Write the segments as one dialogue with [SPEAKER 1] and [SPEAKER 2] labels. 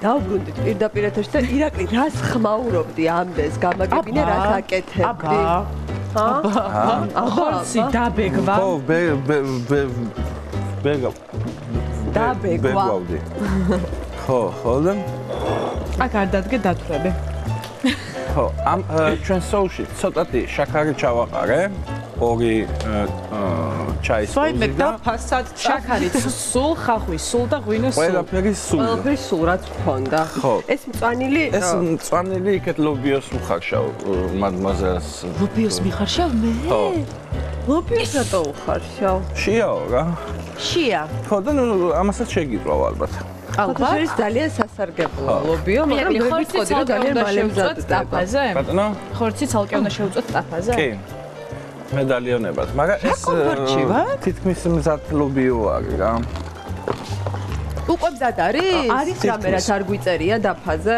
[SPEAKER 1] დავბრუნდით პირდაპირ ეთერში და ირაკლი რას ხმაურობდი ამდენს გამაგებინე რას აკეთებდი
[SPEAKER 2] ხორცი დაბეგვა
[SPEAKER 3] ხო ბეგვავდი ხო და
[SPEAKER 2] აქ არ დადგე დათვრები
[SPEAKER 3] ხო ამ ჩვენ სოუსში ცოტათი შაქარი ჩავაყარე ორი ჩაის
[SPEAKER 2] სვაიმე და ფასად შაქარიც სულ ხახვი სულ და ღვინოს სულ
[SPEAKER 3] ყველაფერი
[SPEAKER 1] სულ რაც გქონდა ეს მწვანილი
[SPEAKER 3] იქეთ ლობიოს მხარშავ მადმაზელს
[SPEAKER 2] ლობიოს მიხარშავ მე
[SPEAKER 1] ლობიოს რატო უხარშავ
[SPEAKER 3] შიაო რა
[SPEAKER 2] შია
[SPEAKER 3] ხო და ამასაც შეგიტყვავ ალბათ
[SPEAKER 1] ალბათ ეს ძალიან სასარგებლოა ლობიო მაგრამ ხორცი ძალიან მალე მზადდება
[SPEAKER 3] ბატონო
[SPEAKER 2] ხორცი ცალკე უნდა შევუწოთ ტაფაზე
[SPEAKER 3] კი მედალიონებად, მაგრამ ეს თითქმის მზად ლობიო არის რა.
[SPEAKER 2] უკვე მზად არის?
[SPEAKER 1] არის რამე რაც არ გვიწერია დაფაზე?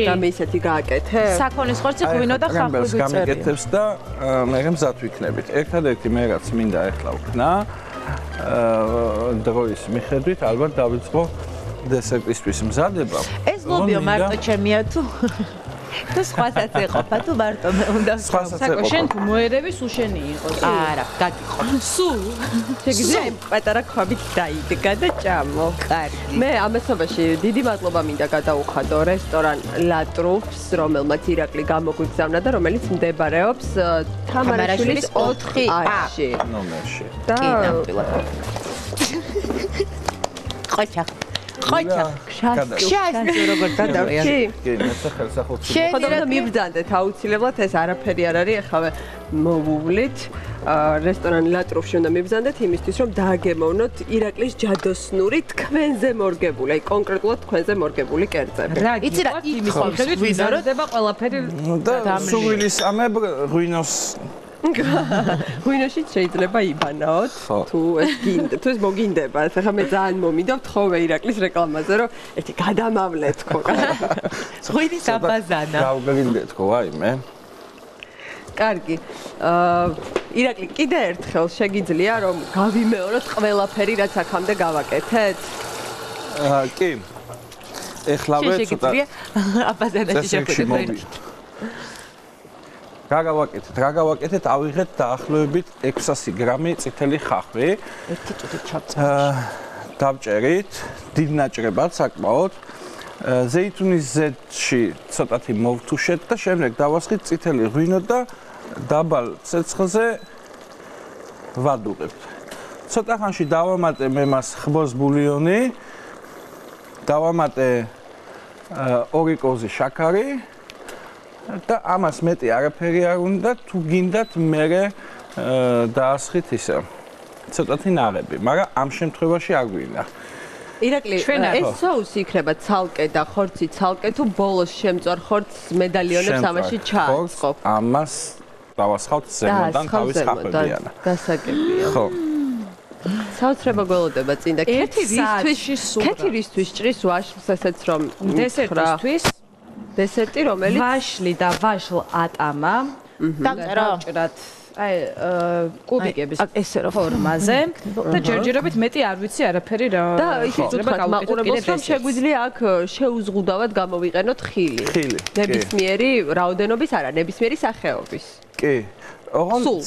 [SPEAKER 1] რამე ისეთი გააკეთე?
[SPEAKER 2] საქონლის ხორცი ღვინო და ხახვი გვიწერია.
[SPEAKER 3] გამიკეთებს და მე მზად ვიქნებით. ერთადერთი მე რაც მინდა ახლა ვქნა, დროის მიხედვით ალბათ დავიწყო დესერტისთვის მზადება.
[SPEAKER 2] ეს ლობიო მარტო ჩემია თუ და სხვასაც ეყოფა თუ მარტო მე უნდა
[SPEAKER 3] სხვასაც
[SPEAKER 2] შენ თუ მოერევი სულ შენი იყოს არა გაგიყო სულ
[SPEAKER 1] შეგიძლია პატარა ქვაბით დაიდგა და ჭამო კარგი მე ამასობაში დიდი მადლობა მინდა გადაუხადო რესტორან ლატრუფს რომელმაც ირაკლი გამოგვიგზავნა და რომელიც მდებარეობს თამარაშვილის 4A-ში
[SPEAKER 3] ნომერში
[SPEAKER 1] და
[SPEAKER 2] კი ნამდვილად ყოჩა შაშ როგორ გადავში?
[SPEAKER 3] კი, მეც ხელსაყრელში.
[SPEAKER 1] ხოდა მიბრძანდეთ აუცილებლად ეს არაფერი არ არის, ახლა მოვუვლით რესტორან ლატრუფში უნდა მიბრძანდეთ იმისთვის რომ დააგემოვნოთ ირაკლის ჯადოსნური თქვენზე მორგებული, აი კონკრეტულად თქვენზე მორგებული კერძები.
[SPEAKER 2] იცი რა იმის მიხედვით ვიზარდება ყველაფერი
[SPEAKER 3] და სუვილის ამებ ღვინოს
[SPEAKER 1] ღვინოში შეიძლება იბანაოთ თუ ეს გინდა თუ ეს მოგინდებათ ახლა მე ძალიან მომინდა ვთხოვე ირაკლის რეკლამაზე რომ ერთი გადამავლეთ ხო
[SPEAKER 2] ღვინის აბაზანა
[SPEAKER 3] გავგინდეთქო აი მე
[SPEAKER 1] კარგი ირაკლი კიდე ერთხელ შეგიძლია რომ გავიმეოროთ ყველაფერი რაც აქამდე გავაკეთეთ
[SPEAKER 3] კი ეხლავე
[SPEAKER 2] ცოტა აბაზანაში შეხვდებით
[SPEAKER 3] რა გავაკეთეთ ავიღეთ დაახლოებით 600 გრამი წითელი ხახვი
[SPEAKER 2] ერთი წუთით ჩავწერ
[SPEAKER 3] დავჭერით დიდ ნაჭრებად საკმაოდ ზეითუნის ზეთში ცოტათი მოვთუშეთ და შემდეგ დავასხით წითელი ღვინო და დაბალ ცეცხლზე ვადუღებთ ცოტა ხანში დავამატე მე მას ხბოს ბულიონი დავამატე 2 კოვზი შაქარი და ამას მეტი არაფერი არ უნდა თუ გინდათ მერე დაასხით ისე ცოტათი ნაღები, მაგრამ ამ შემთხვევაში არ გვინდა.
[SPEAKER 1] ირაკლი, ეს соуსი იქნება ცალკე და ხორცი ცალკე თუ ბოლოს შემწვარ ხორცს მედალიონებს ამაში ჩააწყობ.
[SPEAKER 3] ამას დავასხავთ ზემოდან თავის ხახვებიანა.
[SPEAKER 1] გასაგებია.
[SPEAKER 3] ხო.
[SPEAKER 1] საოცრება გველოდება წინ და კეთილისთვის ჭრის ვაშლს ესეც რომ
[SPEAKER 2] დესერტისთვის
[SPEAKER 1] დესერტი რომელიც
[SPEAKER 2] ვაშლი და ვაშლ ატამა დავჭრათ აი კუბიკების ესე რა ფორმაზე და ჯერჯერობით მეტი არ ვიცი არაფერი რა
[SPEAKER 1] და ისიც ვთქვათ მაყურებელს რომ შეგვიძლია აქ შეუზღუდავად გამოვიყენოთ ხილი ნებისმიერი რაოდენობის არა ნებისმიერი სახეობის
[SPEAKER 3] კი ოღონდ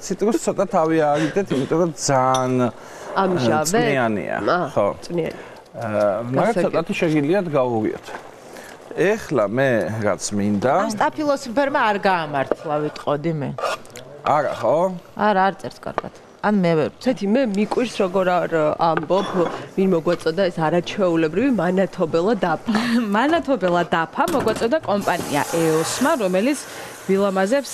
[SPEAKER 3] ციტრუსს ცოტა თავი ააგდეთ იმიტომ რომ ძალიან
[SPEAKER 1] ამჟავე
[SPEAKER 3] წნიანია ხო
[SPEAKER 1] წნიანი
[SPEAKER 3] მაგრამ ცოტათი შეგიძლიათ გავუღიოთ ეხლა მე რაც მინდა
[SPEAKER 2] ამ სტაფილოს ფერმა არ გაამართლა ვიტყოდი მე
[SPEAKER 3] არა ხო
[SPEAKER 2] არა არ წერს კარგად ან მე ვერ
[SPEAKER 1] ცეთი მე მიყვირს როგორ არ ამბობ ვინ მოგვაწოდა ეს არაჩვეულებრივი მანათობელა დაფა
[SPEAKER 2] მოგვაწოდა კომპანია EOS-მა რომელიც ვილამაზებს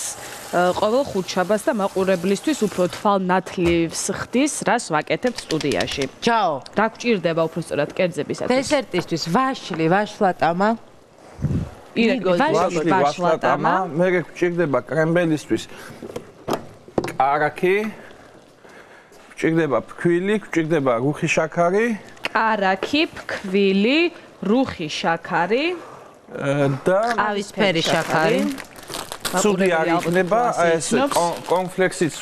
[SPEAKER 2] ყოველ ხუთშაბათს და მაყურებლისთვის უფრო თვალნათლივს ხდის რას ვაკეთებ სტუდიაში
[SPEAKER 4] ჩაო
[SPEAKER 2] რა გჭირდება უფრო სწორად კერძებისათვის
[SPEAKER 4] დესერტისთვის ვაშლი ვაშლატამა
[SPEAKER 3] ვაშლატამა მე გჭირდება კრემბელისთვის კარაქი გჭირდება ფქვილი გჭირდება რუხი შაქარი
[SPEAKER 2] კარაქი ფქვილი რუხი შაქარი
[SPEAKER 4] და ყავისფერი შაქარი
[SPEAKER 3] ცუდი არ იქნება ეს კონფლექსიც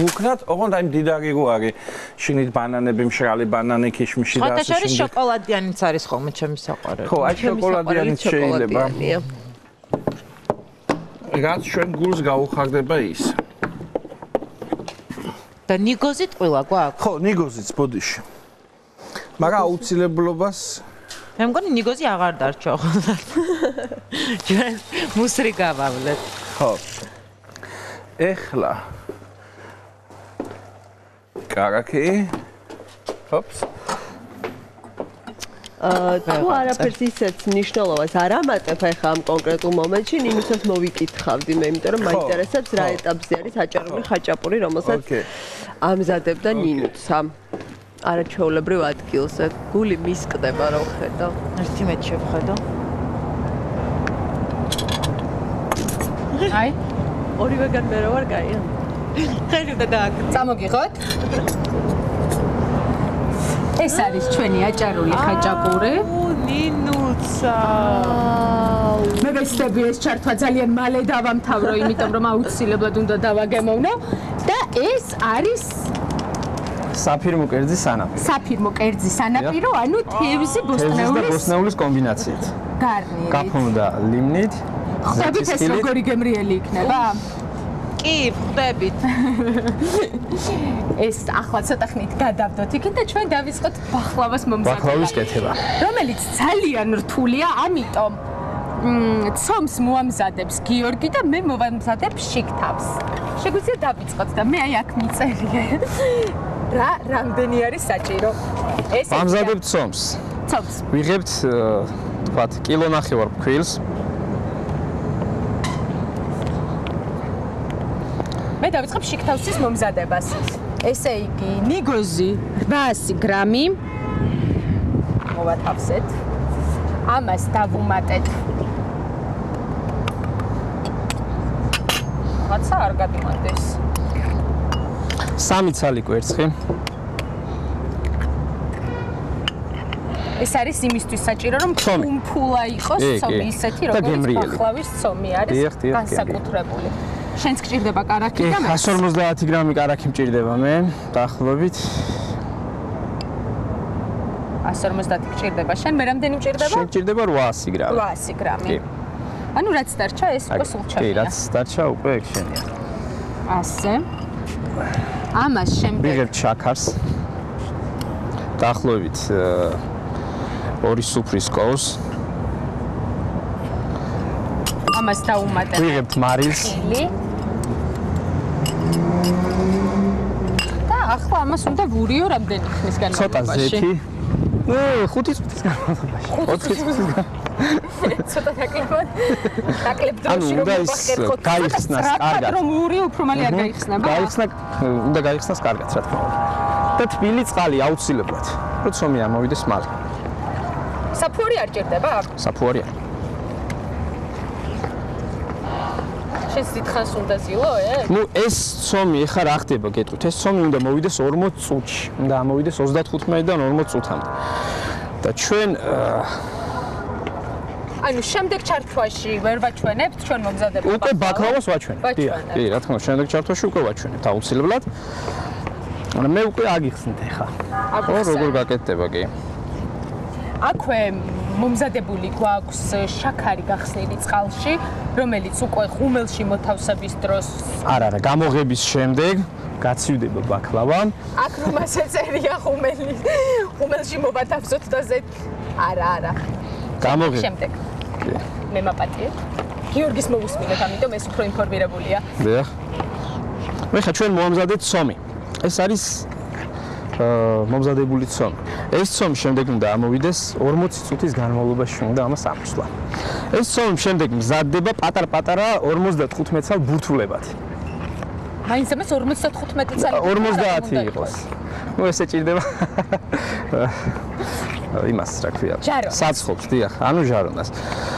[SPEAKER 3] უქნათ, ოღონდ აი მდიდარი რო არის. შინით ბანანები, მშრალი ბანანი, ქიშმიში და ასე
[SPEAKER 4] შეგ შოკოლადიანიც არის ხოლმე ჩემი საყვარელი.
[SPEAKER 3] ხო, აი შოკოლადიანიც შეიძლება. რაც ჩვენ გულს გაუხარდება ის.
[SPEAKER 4] და ნიგოზი ტყილა გვაქვს?
[SPEAKER 3] ხო, ნიგოზიც ბოდიში. მაგრამ აუცილებლობას
[SPEAKER 4] მე მგონი ნიგოზი აღარ დარჩა ხოლმე. ჩვენ მუსრი გავავლეთ.
[SPEAKER 3] ხო. ეხლა კარაკი. ჰოპს.
[SPEAKER 1] თუ არაფერს ისეთ მნიშვნელობას არ ამატებ ახლა ამ კონკრეტულ მომენტში, ნინუსაც მოვიკითხავდი მე, იმიტომ რომ მაინტერესებს რა ეტაპზე არის აჭარული ხაჭაპური, რომელსაც ამზადებდა ნინუცა. არაჩვეულებრივ ადგილზე. გული მისკდება რა ხედა.
[SPEAKER 4] ერთი მეტი შევხედო. აი,
[SPEAKER 1] ორივეგან მე რა ვარ კაია.
[SPEAKER 4] ხედავ და
[SPEAKER 2] წამოგიღოთ. ეს არის ჩვენი აჭარული ხაჭაპური.
[SPEAKER 4] ნინუცა.
[SPEAKER 2] მე ვეცდები ეს ჩართვა ძალიან მალე დავამთავრო, იმიტომ რომ აუცილებლად უნდა დავაგემოვნო და ეს არის
[SPEAKER 5] საფირმო კერძის სანაპირო.
[SPEAKER 2] საფირმო კერძის სანაპირო, ანუ თევზი
[SPEAKER 5] ბოსტნეულის კომბინაციით.
[SPEAKER 2] გარნირით.
[SPEAKER 5] გაფორმდა ლიმნით.
[SPEAKER 2] ხვდებით ეს როგორი გემრიელი იქნება?
[SPEAKER 4] კი, ხვდებით.
[SPEAKER 2] ეს ახლა ცოტა ხნით გადავდოთ იქით და ჩვენ დავისყოთ ბახლავას მომზადება.
[SPEAKER 5] ბახლავის კეთება.
[SPEAKER 2] რომელიც ძალიან რთულია, ამიტომ ცომს მოამზადებს გიორგი და მე მოვამზადებ შიგ-თავს. შეგვიძლია დავიწყოთ და მე აი აქ მიწერია. რა რამდენი არის საჭირო? ეს
[SPEAKER 5] ამზადებთ ცომს.
[SPEAKER 2] ცომს.
[SPEAKER 5] ვიღებთ თქვათ კილო ნახევარ ფქვილს.
[SPEAKER 2] მე დავიწყებ შიგ-თავსის მომზადებას. ესე იგი, ნიგოზი 800 გრამი. მოვათავსეთ. ამას დავუმატეთ. რაცა არ გადმოდის.
[SPEAKER 5] 3 ცალი კვერცხი.
[SPEAKER 2] ეს არის იმისთვის საჭირო, რომ ფუმფულა იყოს ცომი ისეთი, როგორც ბახლავის ცომი არის განსაკუთრებული. შენც გჭირდება კარაქი და მე
[SPEAKER 5] 150 გრამი კარაქი მჭირდება მე, დაახლოებით.
[SPEAKER 2] 150 გჭირდება. შენ მე რამდენი მჭირდება?
[SPEAKER 5] შენ გჭირდება 800 გრამი.
[SPEAKER 2] 800 გრამი. კი. ანუ რაც დარჩა ეს უკვე სულ ჩაია.
[SPEAKER 5] კი, რაც დარჩა უკვე ეგ შენია.
[SPEAKER 2] ასე. ამას შემდეგ
[SPEAKER 5] ვიღებთ შაქარს. დაახლოებით 2 სუფრის კოვს.
[SPEAKER 2] ამას დავუმატებ.
[SPEAKER 5] ვიღებთ მარილს.
[SPEAKER 2] და ახლა ამას უნდა ვურიო რამდენი ხნის განმავლობაში?
[SPEAKER 5] ცოტა ზეთი. 5 წუთის განმავლობაში. 4 წუთის განმავლობაში.
[SPEAKER 2] ცოტა დაკლებად. დაკლებ დროში
[SPEAKER 5] რომ ვახერხოთ. გაიხსნას კარგად.
[SPEAKER 2] რომ ვურიო უფრო მალე არ გაიხსნება?
[SPEAKER 5] უნდა გაიხსნას კარგად, რა თქმა უნდა. და თბილი წყალი აუცილებლად. რომ ცომი ამოვიდეს მალე.
[SPEAKER 2] საფუარი არ ჭირდება?
[SPEAKER 5] საფუარი.
[SPEAKER 2] შენს დიდხანს უნდა ზილო,
[SPEAKER 5] ნუ ეს ცომი ეხა რა ხდება გეტყვით? ეს ცომი უნდა მოვიდეს 40 წუთში. უნდა ამოვიდეს 35-დან 40 წუთამდე. და ჩვენ
[SPEAKER 2] ანუ შემდეგ ჩართვაში ვერ ვაჩვენებთ ჩვენ მომზადებულ ბახლავას?
[SPEAKER 5] უკვე ბაქლავას ვაჩვენებთ. კი, რა თქმა უნდა, შემდეგ ჩართვაში უკვე ვაჩვენებთ აუცილებლად. ანუ მე უკვე აგიხსნით ეხა. ხო, როგორ გაკეთდება კი?
[SPEAKER 2] აქვე მომზადებული გვაქვს შაქარი გახსნილი წყალში, რომელიც უკვე ხუმელში მოთავსების დროს
[SPEAKER 5] არა, გამოღების შემდეგ გაცივდება ბაკლავა.
[SPEAKER 2] აქ რომ ასე წერია ხუმელში მოვათავსოთ და ზეთ არა.
[SPEAKER 5] გამოღება
[SPEAKER 2] შემდეგ. მე მაპატიეთ. გიორგის მოусმინეთ, ამიტომ ეს უფრო ინფორმირებულია.
[SPEAKER 5] დიახ. მე ხა ჩვენ მოამზადეთ ცომი. ეს არის მომზადებული ცომი. ეს ცომი შემდეგ უნდა ამოვიდეს 40 წუთის განმავლობაში უნდა ამას ამოსვლა. ეს ცომი შემდეგ მზადდება პატარ-პატარა 55 წალ ბურთულებად.
[SPEAKER 2] მაინც ამას 55 წალი
[SPEAKER 5] 50 იყოს. ნუ ესე ჭირდება. იმას რა ქვია? საცხობს, დიახ, ანუ ჟარონას.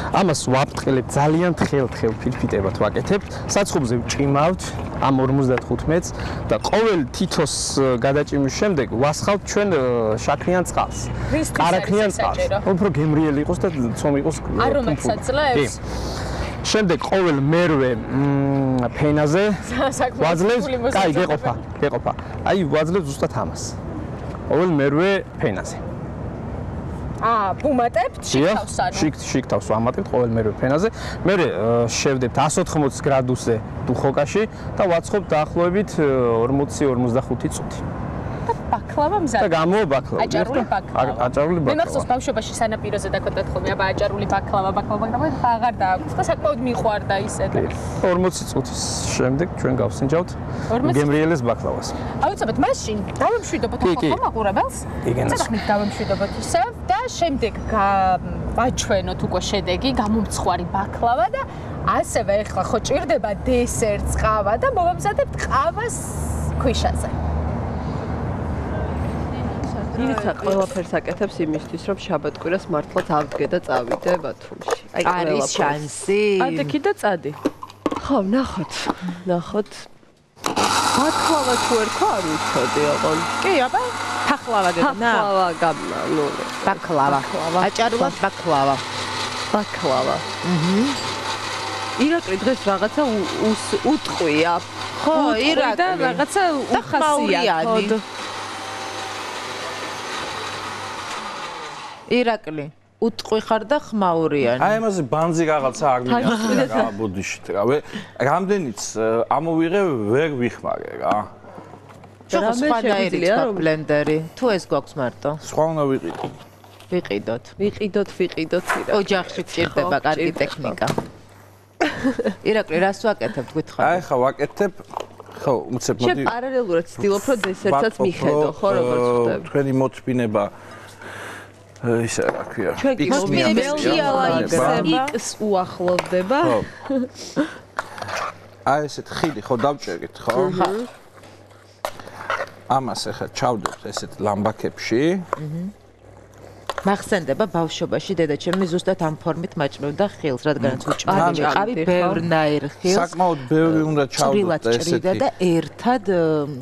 [SPEAKER 5] ამას ვაფრთხილებთ ძალიან თხელ ფილფიტებად ვაკეთებთ. საცხობზე ვჭიმავთ ამ 55-ს და ყოველ თითოს გადაჭიმვის შემდეგ ვასხავთ ჩვენ შაქრიან წყალს. კარაქნიან წყალს. უფრო გემრიელი იყოს და ცომი იყოს.
[SPEAKER 2] არომატს აძლევს?
[SPEAKER 5] შემდეგ ყოველ მერვე ფენაზე ვაძლევს, კაი, გეყოფა. აი, ვაძლევს ზუსტად ამას. ყოველ მერვე ფენაზე.
[SPEAKER 2] ვუმატებთ შიგ-თავს ანუ.
[SPEAKER 5] შიგ-თავს ვამატებთ ყოველ მერვე ფენაზე. მე შევდებთ 180 გრადუსზე დუხოკაში და ვაცხობთ დაახლოებით 40-45 წუთი.
[SPEAKER 2] ბაკლავა მზადდება.
[SPEAKER 5] და გამოვა ბაკლავა.
[SPEAKER 2] აჭარული ბაკლავა.
[SPEAKER 5] აჭარული ბაკლავა.
[SPEAKER 2] მე მახსოვს ბავშვობაში სანაპიროზე დაკონდათ ხოლმე აბა აჭარული ბაკლავა, მაგრამ აღარ დააქვს და საკმაოდ მიყვარდა ისე და
[SPEAKER 5] 40 წუთის შემდეგ ჩვენ გავსინჯავთ გემრიელეს ბაკლავას.
[SPEAKER 2] აუცილებლად მაშინ გავემშვიდობოთ ხო მაყურებელს? ცოტახნით გავემშვიდობოთ ისევ და შემდეგ ვაჩვენოთ უკვე შედეგი, გამომცხვარი ბაკლავა და ასევე ეხლა ხო ჭირდება დესერტს, ყავა და მოვამზადებთ ყავას ქვიშაზე.
[SPEAKER 1] ისა ყველაფერს აკეთებს იმისთვის, რომ შაბათ-კვირას მართლაც ავდგე და წავიდე ბათუმში.
[SPEAKER 4] აი არის შანსი.
[SPEAKER 1] ადექი და წადი. ხო, ნახოთ. ბაკლავა თუ ერქვა არ ვიცოდი ოღონ.
[SPEAKER 4] კი, აბა, ფახლავა გეუბნა.
[SPEAKER 1] ბაკლავა გამნა, ნუ.
[SPEAKER 4] ბაკლავა. აჭარულად ბაკლავა.
[SPEAKER 1] ბაკლავა. ირაკლი დღეს რაღაცა უტყვია.
[SPEAKER 4] ხო, ირაკლი
[SPEAKER 1] და რაღაცა უხასიათოდ. ირაკლი,
[SPEAKER 4] უტყვი ხარ და ხმაურიანი.
[SPEAKER 3] აი ამაზე ბანძი რაღაცა არ მინახსნა რა ბოდიშით რა. რამდენიც ამოვიღე ვერ ვიხმარე რა.
[SPEAKER 4] რა სხვანაირი თქვა ბლენდერი. თუ ეს გვაქვს მარტო.
[SPEAKER 3] სხვა უნდა ვიყიდო.
[SPEAKER 4] ვიყიდოთ.
[SPEAKER 1] ვიყიდოთ.
[SPEAKER 4] ოჯახში გჭირდება კარგი ტექნიკა. ირაკლი, რას ვაკეთებ გითხარ?
[SPEAKER 3] აი ხა ვაკეთებ ხო, უცებ მოდი.
[SPEAKER 1] შენ პარალელურად ცდილობ რომ დესერტსაც მიხედო, ხო როგორც ხდება.
[SPEAKER 3] თქვენი მოთმინება ისე რა ქვია.
[SPEAKER 1] X უახლოვდება.
[SPEAKER 3] აი ესეთ ხიდი ხო დავჭერით, ხო? ამას ახლა ჩავდებთ ესეთ ლამბაკებში.
[SPEAKER 4] მახსენდება ბავშვობაში დედაჩემი ზუსტად ამ ფორმით მაჭმევდა ხილს, რადგანაც უჭმელი ვიყავი ბევრნაირ ხილს.
[SPEAKER 3] საკმაოდ ბევრი უნდა ჩავდოთ
[SPEAKER 4] ესეთი. და ერთად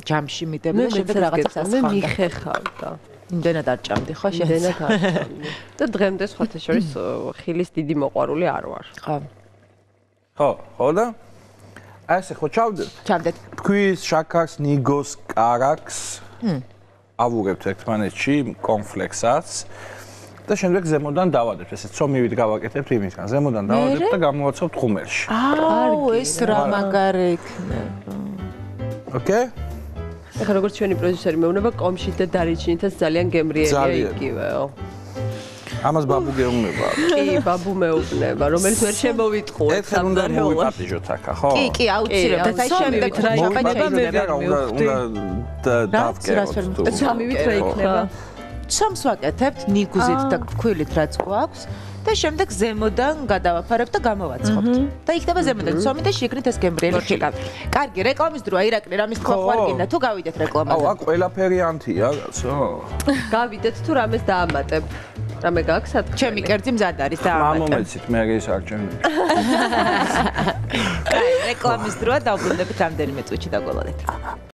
[SPEAKER 4] ჯამში მიდები და შემდეგ რაღაცას ასხავდა.
[SPEAKER 1] მე მიხეხავდა.
[SPEAKER 4] იმდენად არ ჭამდი ხო შენ?
[SPEAKER 1] იმდენად არ ჭამდი. და დღემდე სხვათა შორის ხილის დიდი მოყვარული არ ვარ.
[SPEAKER 3] ხო და აი ესე ხო
[SPEAKER 4] ჩავდეთ.
[SPEAKER 3] თქვის, შაქარს, ნიგოს, კარაქს ავუღებთ ერთმანეთში კონფლექსას და შემდეგ ზემოდან დავადებთ. ესე ცომივით გავაკეთებთ იმისგან. ზემოდან დავადებთ და გამოვაცავთ ხუმელში.
[SPEAKER 4] ეს რა მაგარი იქნება.
[SPEAKER 3] ოკეი?
[SPEAKER 1] ეხლა როგორც ჩვენი პროდიუსერი მეუბნება კომში და დარიჩინითაც ძალიან გემრიელია იგივეო.
[SPEAKER 3] ამას ბაბუ გეუბნება.
[SPEAKER 1] კი, ბაბუ მეუბნება, რომელიც ვერ შემოვიტყუეთ.
[SPEAKER 3] ერთხელ უნდა მოვიპატიჟოთ აქა, ხო?
[SPEAKER 4] კი, აუცილებლად. აი შემდეგ რა
[SPEAKER 1] იქნება მე ვერ
[SPEAKER 3] მივხვდი.
[SPEAKER 1] და სამივით რა იქნება?
[SPEAKER 4] ცომს ვაკეთებთ ნიგუზით და ქვილით რაც გვაქვს. და შემდეგ ზემოდან გადავაფარებთ და გამოვაცხობთ. და იქნება ზემოდან ცომი და შიგნით ეს გემრიელი ხილი. კარგი, რეკლამის დროა ირაკლი, რამის თქვა ყვარგინდა თუ გავიდეთ რეკლამაზე.
[SPEAKER 3] აქ ყველაფერი ანთია, კაცო.
[SPEAKER 1] გავიდეთ თუ რამეს დაამატებ. რამე გაქვს ათქვა?
[SPEAKER 4] ჩემი კერძი მზად არის და ამატებ.
[SPEAKER 3] მომეცით მე ის არ ჩემი.
[SPEAKER 4] რეკლამის დროა დავბრუნდებით რამდენიმე წუთში დაგველოდეთ.